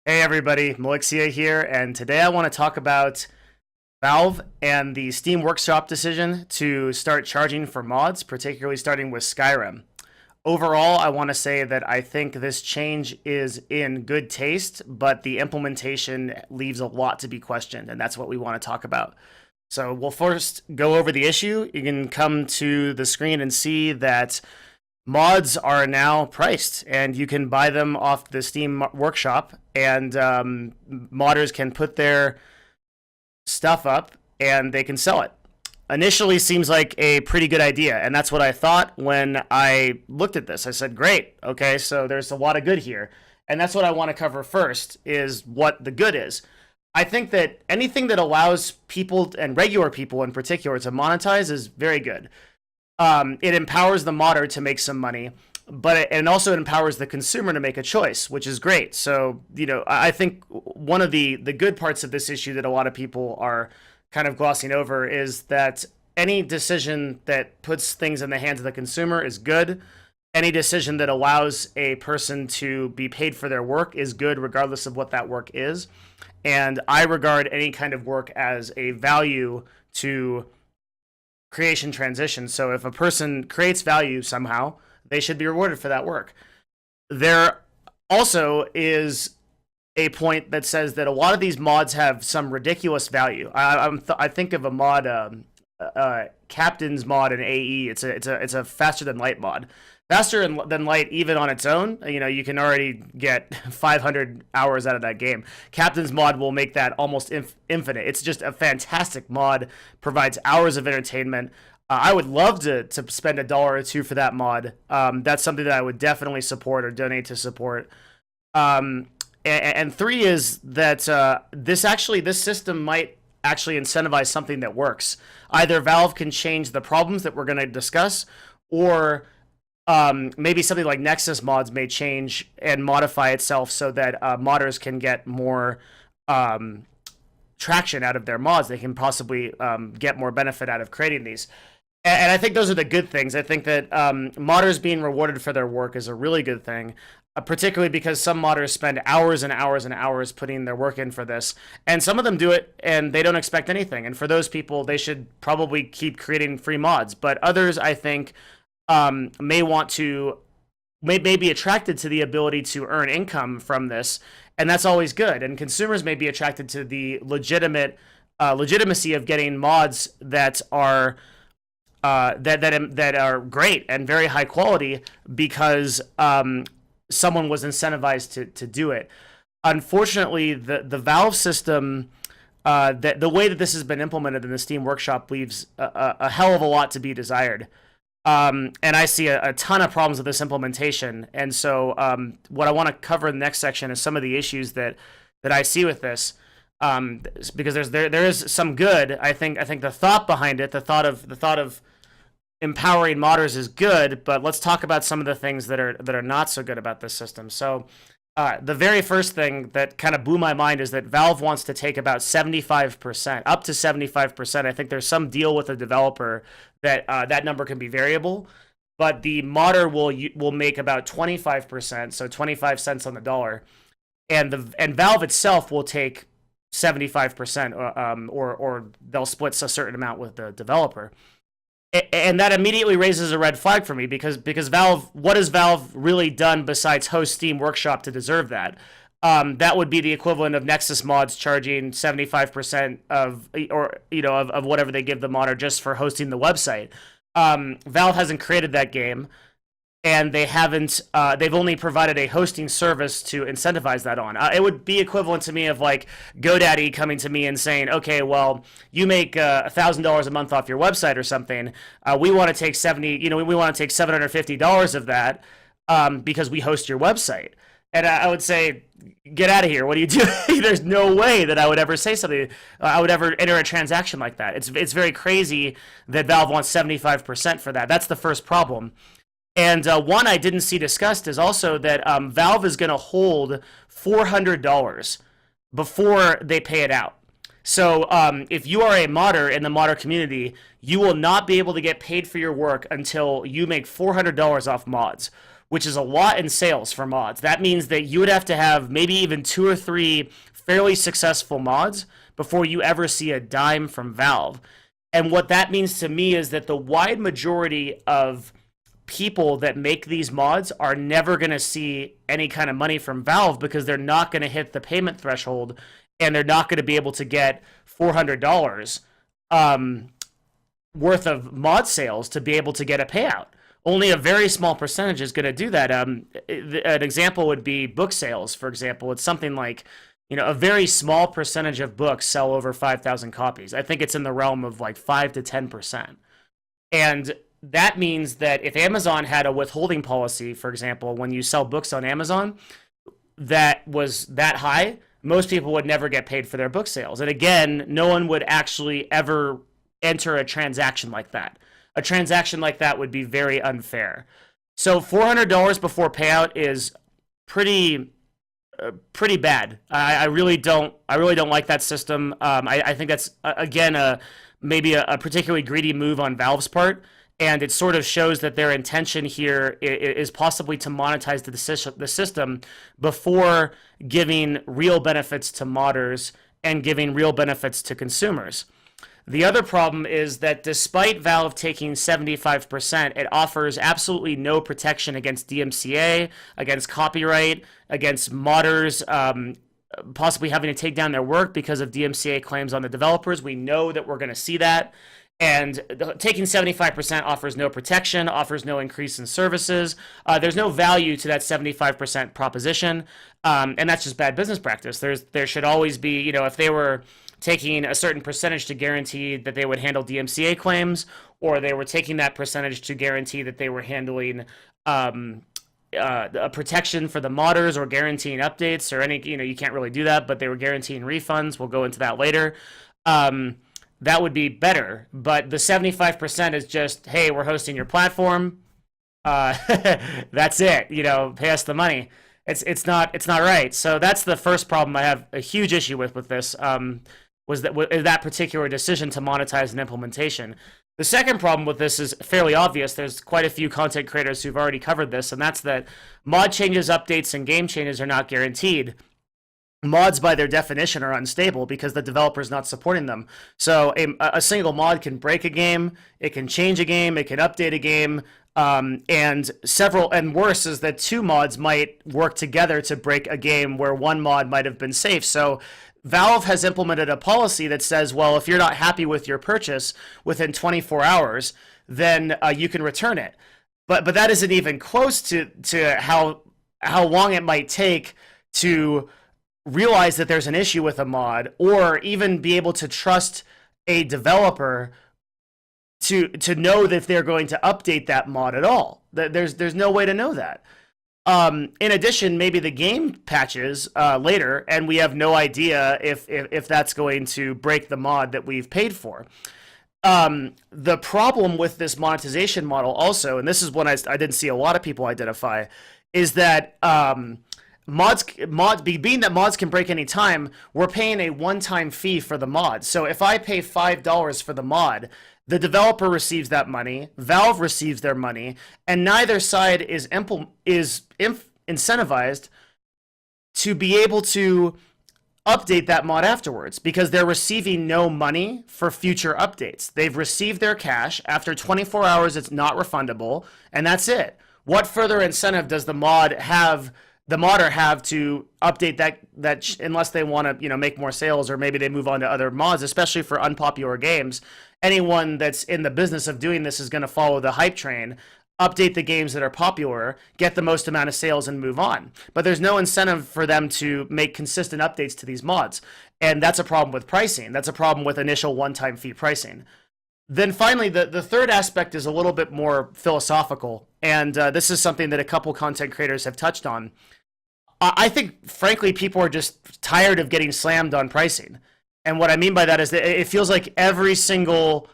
Hey everybody, Mylixia here, and today I want to talk about Valve and the Steam Workshop decision to start charging for mods, particularly starting with Skyrim. Overall, I want to say that I think this change is in good taste, but the implementation leaves a lot to be questioned, and that's what we want to talk about. So we'll first go over the issue. You can come to the screen and see that mods are now priced and you can buy them off the Steam Workshop, and modders can put their stuff up and they can sell it. Initially seems like a pretty good idea, and that's what I thought when I looked at this. I said, great, okay, so there's a lot of good here. And that's what I want to cover first, is what the good is. I think that anything that allows people, and regular people in particular, to monetize is very good. It empowers the modder to make some money, but it also empowers the consumer to make a choice, which is great. So, I think one of the good parts of this issue that a lot of people are kind of glossing over is that any decision that puts things in the hands of the consumer is good. Any decision that allows a person to be paid for their work is good, regardless of what that work is. And I regard any kind of work as a value to creation transition. So if a person creates value somehow, they should be rewarded for that work. There also is a point that says that a lot of these mods have some ridiculous value. I think of a mod, Captain's mod in AE. It's a faster than light mod. Faster than light, even on its own, you can already get 500 hours out of that game. Captain's mod will make that almost infinite. It's just a fantastic mod, provides hours of entertainment. I would love to spend $1 or $2 for that mod. That's something that I would definitely support or donate to support. And three is that this system might actually incentivize something that works. Either Valve can change the problems that we're going to discuss, or maybe something like Nexus mods may change and modify itself so that modders can get more traction out of their mods. They can possibly get more benefit out of creating these. And I think those are the good things. I think that modders being rewarded for their work is a really good thing, particularly because some modders spend hours and hours and hours putting their work in for this. And some of them do it and they don't expect anything. And for those people, they should probably keep creating free mods. But others, I think, may be attracted to the ability to earn income from this, and that's always good. And consumers may be attracted to the legitimacy of getting mods that are that are great and very high quality because someone was incentivized to do it. Unfortunately, the Valve system, the way that this has been implemented in the Steam Workshop, leaves a hell of a lot to be desired. And I see a ton of problems with this implementation. And so what I want to cover in the next section is some of the issues that I see with this. Because there is some good. I think the thought behind it, the thought of empowering modders is good, but let's talk about some of the things that are not so good about this system. So the very first thing that kind of blew my mind is that Valve wants to take about 75%, up to 75%. I think there's some deal with the developer that that number can be variable, but the modder will make about 25%, so 25 cents on the dollar, and Valve itself will take 75%, or they'll split a certain amount with the developer. And that immediately raises a red flag for me because Valve, what has Valve really done besides host Steam Workshop to deserve that? That would be the equivalent of Nexus mods charging 75% of whatever they give the modder just for hosting the website. Valve hasn't created that game, and they haven't. They've only provided a hosting service to incentivize that on. It would be equivalent to me of like GoDaddy coming to me and saying, "Okay, well, you make $1,000 a month off your website or something. We want to take we want to take $750 of that because we host your website." And I would say, "Get out of here! What are you doing?" There's no way that I would ever say something. I would ever enter a transaction like that. It's very crazy that Valve wants 75% for that. That's the first problem. And one I didn't see discussed is also that Valve is going to hold $400 before they pay it out. So if you are a modder in the modder community, you will not be able to get paid for your work until you make $400 off mods, which is a lot in sales for mods. That means that you would have to have maybe even 2 or 3 fairly successful mods before you ever see a dime from Valve. And what that means to me is that the wide majority of people that make these mods are never going to see any kind of money from Valve because they're not going to hit the payment threshold and they're not going to be able to get $400 worth of mod sales to be able to get a payout. Only a very small percentage is going to do that. An example would be book sales, for example. It's something like, a very small percentage of books sell over 5,000 copies. I think it's in the realm of like 5 to 10%. And that means that if Amazon had a withholding policy, for example, when you sell books on Amazon, that was that high, most people would never get paid for their book sales. And again, no one would actually ever enter a transaction like that. A transaction like that would be very unfair. So $400 before payout is pretty bad. I really don't like that system. I think that's again maybe a particularly greedy move on Valve's part, and it sort of shows that their intention here is possibly to monetize the system before giving real benefits to modders and giving real benefits to consumers. The other problem is that despite Valve taking 75%, it offers absolutely no protection against DMCA, against copyright, against modders possibly having to take down their work because of DMCA claims on the developers. We know that we're going to see that. And taking 75% offers no protection, offers no increase in services. There's no value to that 75% proposition, and that's just bad business practice. There should always be, if they were taking a certain percentage to guarantee that they would handle DMCA claims, or they were taking that percentage to guarantee that they were handling a protection for the modders or guaranteeing updates or any, you can't really do that, but they were guaranteeing refunds. We'll go into that later. That would be better. But the 75% is just, hey, we're hosting your platform. That's it. Pay us the money. It's not right. So that's the first problem I have a huge issue with this. Was that particular decision to monetize an implementation. The second problem with this is fairly obvious. There's quite a few content creators who've already covered this, and that's that mod changes, updates, and game changes are not guaranteed. Mods, by their definition, are unstable because the developer's not supporting them. So a single mod can break a game, it can change a game, it can update a game, and worse is that 2 mods might work together to break a game where one mod might have been safe. So Valve has implemented a policy that says, well, if you're not happy with your purchase within 24 hours, then you can return it. But that isn't even close to how long it might take to realize that there's an issue with a mod, or even be able to trust a developer to know that if they're going to update that mod at all. There's no way to know that. In addition, maybe the game patches later, and we have no idea if that's going to break the mod that we've paid for. The problem with this monetization model also, and this is one I didn't see a lot of people identify, is that being that mods can break any time, we're paying a one-time fee for the mod. So if I pay $5 for the mod, the developer receives that money, Valve receives their money, and neither side is incentivized to be able to update that mod afterwards because they're receiving no money for future updates. They've received their cash. After 24 hours, it's not refundable, and that's it. What further incentive does the modder have to update that unless they want to make more sales, or maybe they move on to other mods, especially for unpopular games? Anyone that's in the business of doing this is going to follow the hype train, update the games that are popular, get the most amount of sales, and move on. But there's no incentive for them to make consistent updates to these mods, and that's a problem with pricing. That's a problem with initial one-time fee pricing. Then finally, the third aspect is a little bit more philosophical, and this is something that a couple content creators have touched on. I think, frankly, people are just tired of getting slammed on pricing. And what I mean by that is that it feels like every single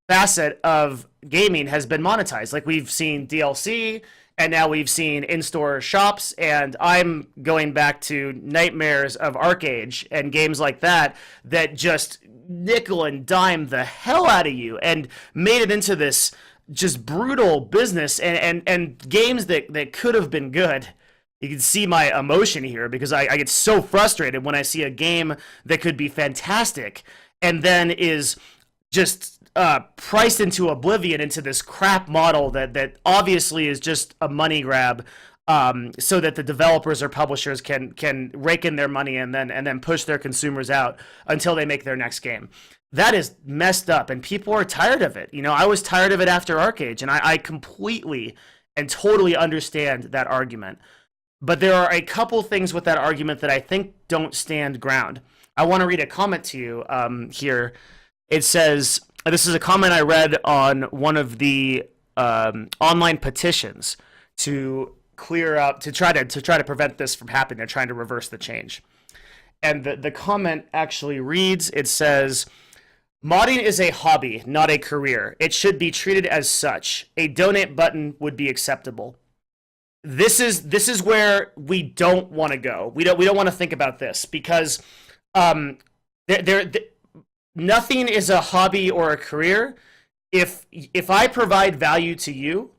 facet of gaming has been monetized. Like, we've seen DLC, and now we've seen in-store shops, and I'm going back to nightmares of ArcAge and games like that just nickel and dime the hell out of you and made it into this just brutal business and games that could have been good. You can see my emotion here because I get so frustrated when I see a game that could be fantastic and then is just priced into oblivion into this crap model that obviously is just a money grab, so that the developers or publishers can rake in their money and then push their consumers out until they make their next game. That is messed up, and people are tired of it. I was tired of it after Arcade, and I completely and totally understand that argument. But there are a couple things with that argument that I think don't stand ground. I want to read a comment to you here. It says, this is a comment I read on one of the online petitions to clear up, to try to prevent this from happening. They're trying to reverse the change. And the comment actually reads, it says, modding is a hobby, not a career. It should be treated as such. A donate button would be acceptable. This is where we don't want to go. We don't want to think about this because nothing is a hobby or a career. If I provide value to you,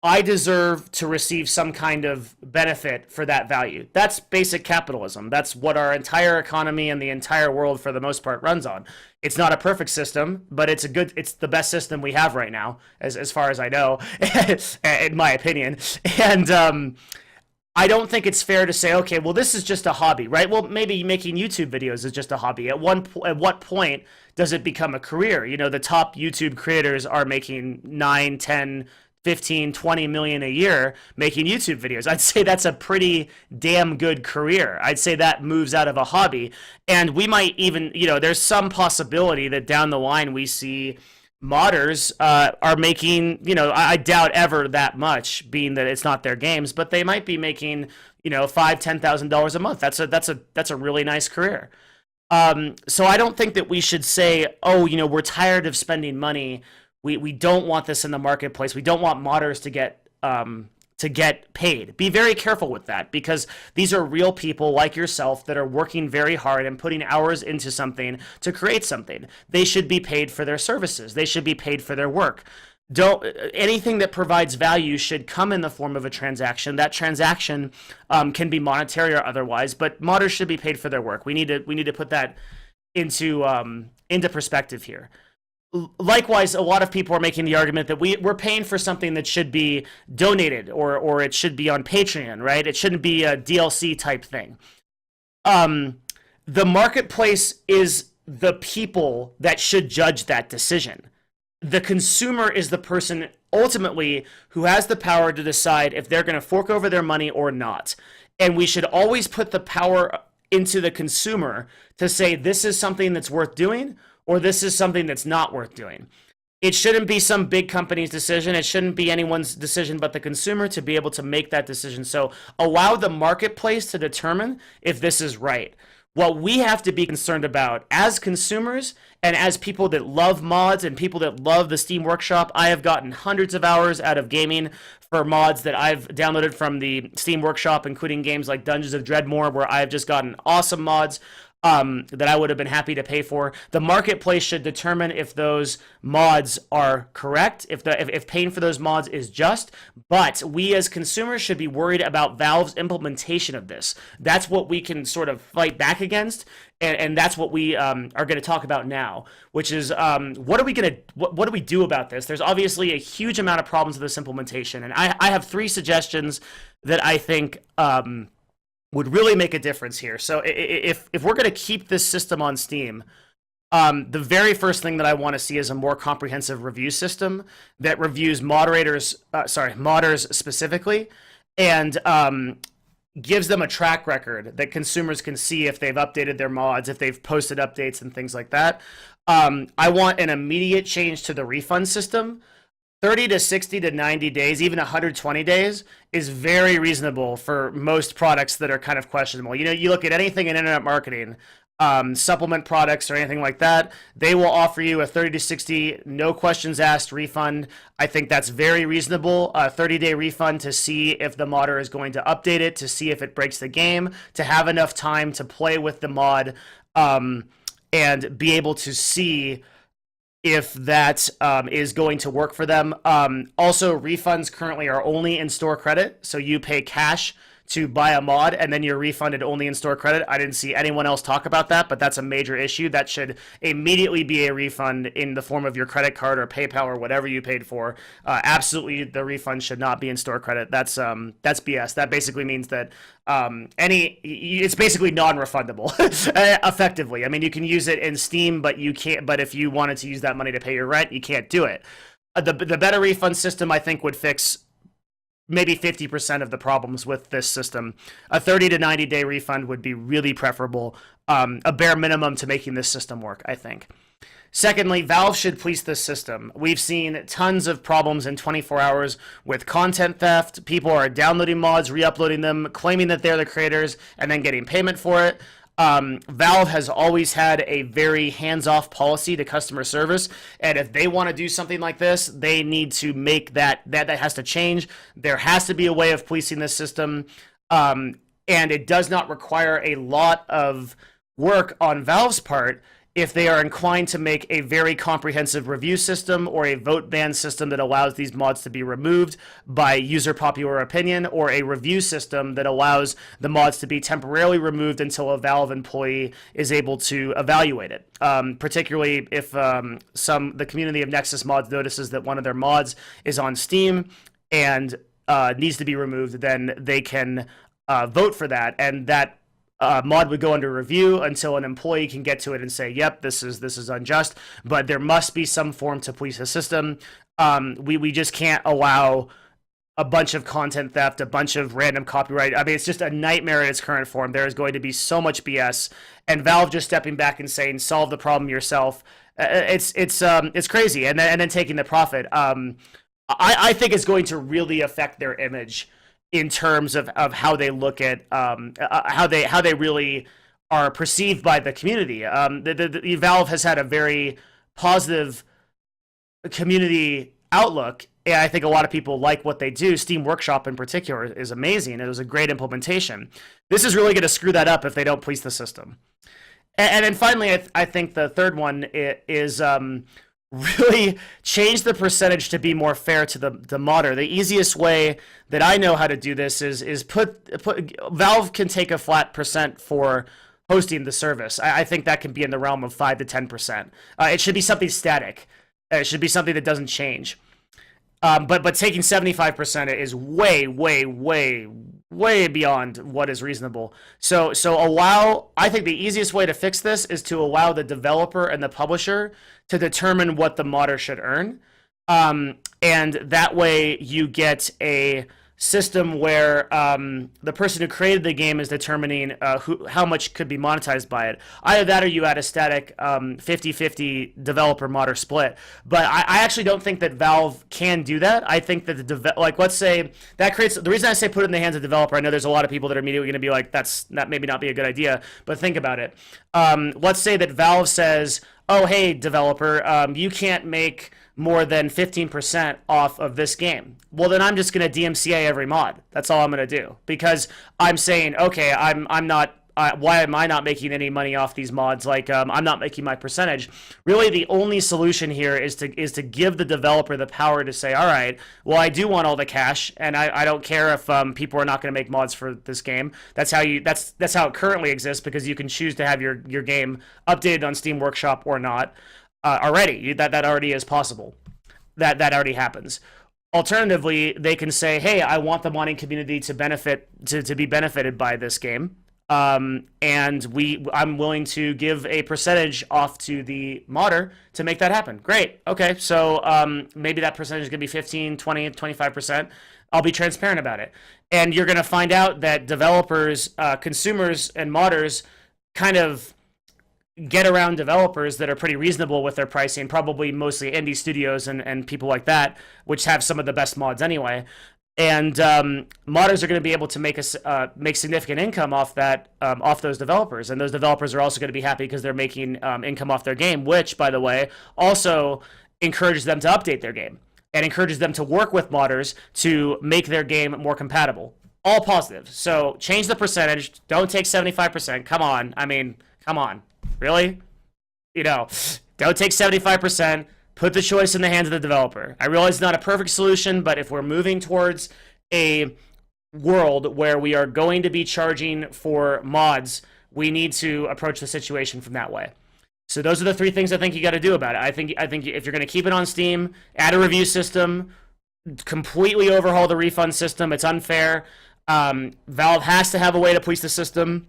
I deserve to receive some kind of benefit for that value. That's basic capitalism. That's what our entire economy and the entire world, for the most part, runs on. It's not a perfect system, but it's the best system we have right now, as far as I know, in my opinion. And I don't think it's fair to say, okay, well, this is just a hobby, right? Well, maybe making YouTube videos is just a hobby. At what point does it become a career? The top YouTube creators are making 9, 10, 15, 20 million a year making YouTube videos. I'd say that's a pretty damn good career. I'd say that moves out of a hobby. And we might even, there's some possibility that down the line we see modders are making, I doubt ever that much, being that it's not their games, but they might be making, $5,000-$10,000 a month. That's a really nice career. So I don't think that we should say, oh, we're tired of spending money. We don't want this in the marketplace. We don't want modders to get paid. Be very careful with that, because these are real people like yourself that are working very hard and putting hours into something to create something. They should be paid for their services. They should be paid for their work. Anything that provides value should come in the form of a transaction. That transaction can be monetary or otherwise, but modders should be paid for their work. We need to put that into perspective here. Likewise, a lot of people are making the argument that we're paying for something that should be donated or it should be on Patreon, right? It shouldn't be a DLC type thing. The marketplace is the people that should judge that decision. The consumer is the person ultimately who has the power to decide if they're going to fork over their money or not. And we should always put the power into the consumer to say this is something that's worth doing, or this is something that's not worth doing. It shouldn't be some big company's decision. It shouldn't be anyone's decision but the consumer to be able to make that decision. So allow the marketplace to determine if this is right. What we have to be concerned about as consumers and as people that love mods and people that love the Steam Workshop, I have gotten hundreds of hours out of gaming for mods that I've downloaded from the Steam Workshop, including games like Dungeons of Dreadmore, where I've just gotten awesome mods that I would have been happy to pay for. The marketplace should determine if those mods are correct, if paying for those mods is just, but we as consumers should be worried about Valve's implementation of this. That's what we can sort of fight back against, and that's what we are going to talk about now, which is what do we do about this? There's obviously a huge amount of problems with this implementation, and I have 3 suggestions that I think would really make a difference here. So if we're going to keep this system on Steam, the very first thing that I want to see is a more comprehensive review system that reviews modders specifically, and gives them a track record that consumers can see if they've updated their mods, if they've posted updates and things like that. I want an immediate change to the refund system. 30 to 60 to 90 days, even 120 days, is very reasonable for most products that are kind of questionable. You look at anything in internet marketing, supplement products or anything like that, they will offer you a 30 to 60, no questions asked refund. I think that's very reasonable. A 30-day refund to see if the modder is going to update it, to see if it breaks the game, to have enough time to play with the mod, and be able to see if that is going to work for them. Also, refunds currently are only in store credit, so you pay cash to buy a mod and then you're refunded only in store credit. I didn't see anyone else talk about that, but that's a major issue. That should immediately be a refund in the form of your credit card or PayPal or whatever you paid for. Absolutely, the refund should not be in store credit. That's BS. That basically means that it's basically non-refundable effectively. I mean, you can use it in Steam, but you can't. But if you wanted to use that money to pay your rent, you can't do it. The better refund system, I think, would fix maybe 50% of the problems with this system. A 30 to 90 day refund would be really preferable, a bare minimum to making this system work, I think. Secondly, Valve should police this system. We've seen tons of problems in 24 hours with content theft. People are downloading mods, re-uploading them, claiming that they're the creators, and then getting payment for it. Valve has always had a very hands-off policy to customer service, and if they want to do something like this, they need to make that has to change. There has to be a way of policing this system, and it does not require a lot of work on Valve's part if they are inclined to make a very comprehensive review system or a vote ban system that allows these mods to be removed by user popular opinion, or a review system that allows the mods to be temporarily removed until a Valve employee is able to evaluate it. Particularly if the community of Nexus mods notices that one of their mods is on Steam and needs to be removed, then they can vote for that, and that mod would go under review until an employee can get to it and say, yep, this is unjust. But there must be some form to police the system. We just can't allow a bunch of content theft, a bunch of random copyright. I mean, it's just a nightmare in its current form. There is going to be so much BS, and Valve just stepping back and saying, solve the problem yourself. It's crazy, and then taking the profit. I think it's going to really affect their image in terms of how they look at how they really are perceived by the community. The Valve has had a very positive community outlook, and I think a lot of people like what they do. Steam Workshop in particular is amazing. It was a great implementation. This is really going to screw that up if they don't police the system. And then finally, I think the third one is really change the percentage to be more fair to the modder. The easiest way that I know how to do this is put Valve can take a flat percent for hosting the service. I think that can be in the realm of 5 to 10%. It should be something static. It should be something that doesn't change. But taking 75% is way beyond what is reasonable. So I think the easiest way to fix this is to allow the developer and the publisher to determine what the modder should earn. And that way you get a system where the person who created the game is determining how much could be monetized by it. Either that or you add a static 50-50 developer modder split. But I actually don't think that Valve can do that. I think that let's say that creates the reason I say put it in the hands of the developer. I know there's a lot of people that are immediately going to be like, that maybe not be a good idea, but think about it. Let's say that Valve says, oh, hey, developer, you can't make more than 15% off of this game. Well, then I'm just going to DMCA every mod. That's all I'm going to do, because I'm saying, okay, I'm not. Why am I not making any money off these mods? I'm not making my percentage. Really, the only solution here is to give the developer the power to say, all right, well, I do want all the cash, and I don't care if people are not going to make mods for this game. That's how it currently exists, because you can choose to have your game updated on Steam Workshop or not. Already, that already is possible. That already happens. Alternatively, they can say, hey, I want the modding community to benefit to be benefited by this game. And I'm willing to give a percentage off to the modder to make that happen. Great. Okay, so maybe that percentage is going to be 15, 20, 25%. I'll be transparent about it. And you're going to find out that developers, consumers, and modders kind of get around developers that are pretty reasonable with their pricing, probably mostly indie studios and people like that, which have some of the best mods anyway. And modders are going to be able to make significant income off those developers, and those developers are also going to be happy because they're making income off their game, which, by the way, also encourages them to update their game and encourages them to work with modders to make their game more compatible. All positive. So change the percentage. Don't take 75%. Come on. I mean, come on. Really? Go take 75%, put the choice in the hands of the developer. I realize it's not a perfect solution, but if we're moving towards a world where we are going to be charging for mods, we need to approach the situation from that way. So those are the three things I think you got to do about it. I think if you're going to keep it on Steam, add a review system, completely overhaul the refund system. It's unfair. Valve has to have a way to police the system.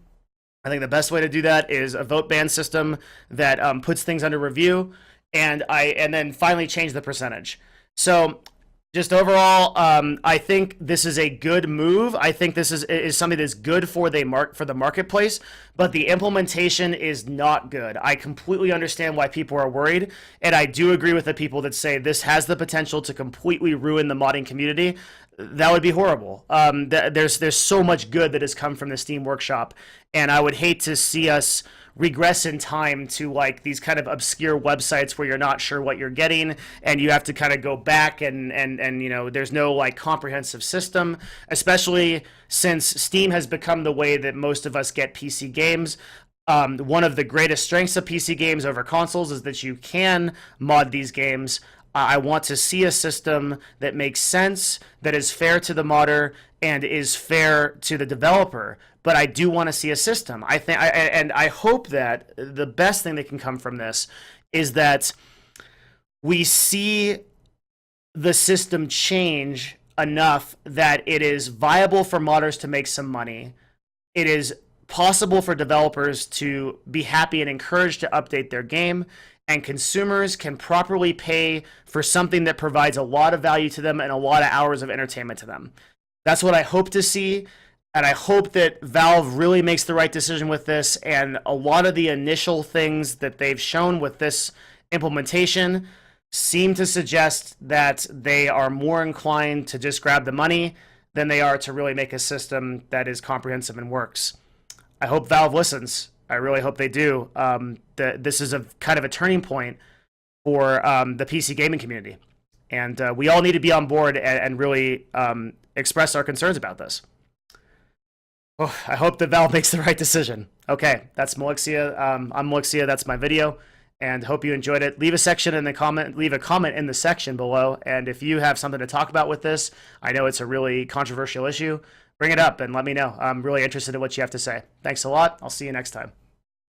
I think the best way to do that is a vote ban system that puts things under review, and then finally change the percentage. So just overall, I think this is a good move. I think this is something that's good for the marketplace, but the implementation is not good. I completely understand why people are worried, and I do agree with the people that say this has the potential to completely ruin the modding community. That would be horrible. There's so much good that has come from the Steam Workshop, and I would hate to see us regress in time to like these kind of obscure websites where you're not sure what you're getting and you have to kind of go back and you know, there's no like comprehensive system, especially since Steam has become the way that most of us get PC games. One of the greatest strengths of PC games over consoles is that you can mod these games. I want to see a system that makes sense, that is fair to the modder, and is fair to the developer. But I do want to see a system. I hope that the best thing that can come from this is that we see the system change enough that it is viable for modders to make some money. It is possible for developers to be happy and encouraged to update their game, and consumers can properly pay for something that provides a lot of value to them and a lot of hours of entertainment to them. That's what I hope to see, and I hope that Valve really makes the right decision with this, and a lot of the initial things that they've shown with this implementation seem to suggest that they are more inclined to just grab the money than they are to really make a system that is comprehensive and works. I hope Valve listens. I really hope they do. This is a kind of a turning point for the PC gaming community. And we all need to be on board and really express our concerns about this. Oh, I hope that Valve makes the right decision. Okay, that's Mylixia. I'm Mylixia. That's my video. And hope you enjoyed it. Leave a comment in the section below. And if you have something to talk about with this, I know it's a really controversial issue, bring it up and let me know. I'm really interested in what you have to say. Thanks a lot. I'll see you next time.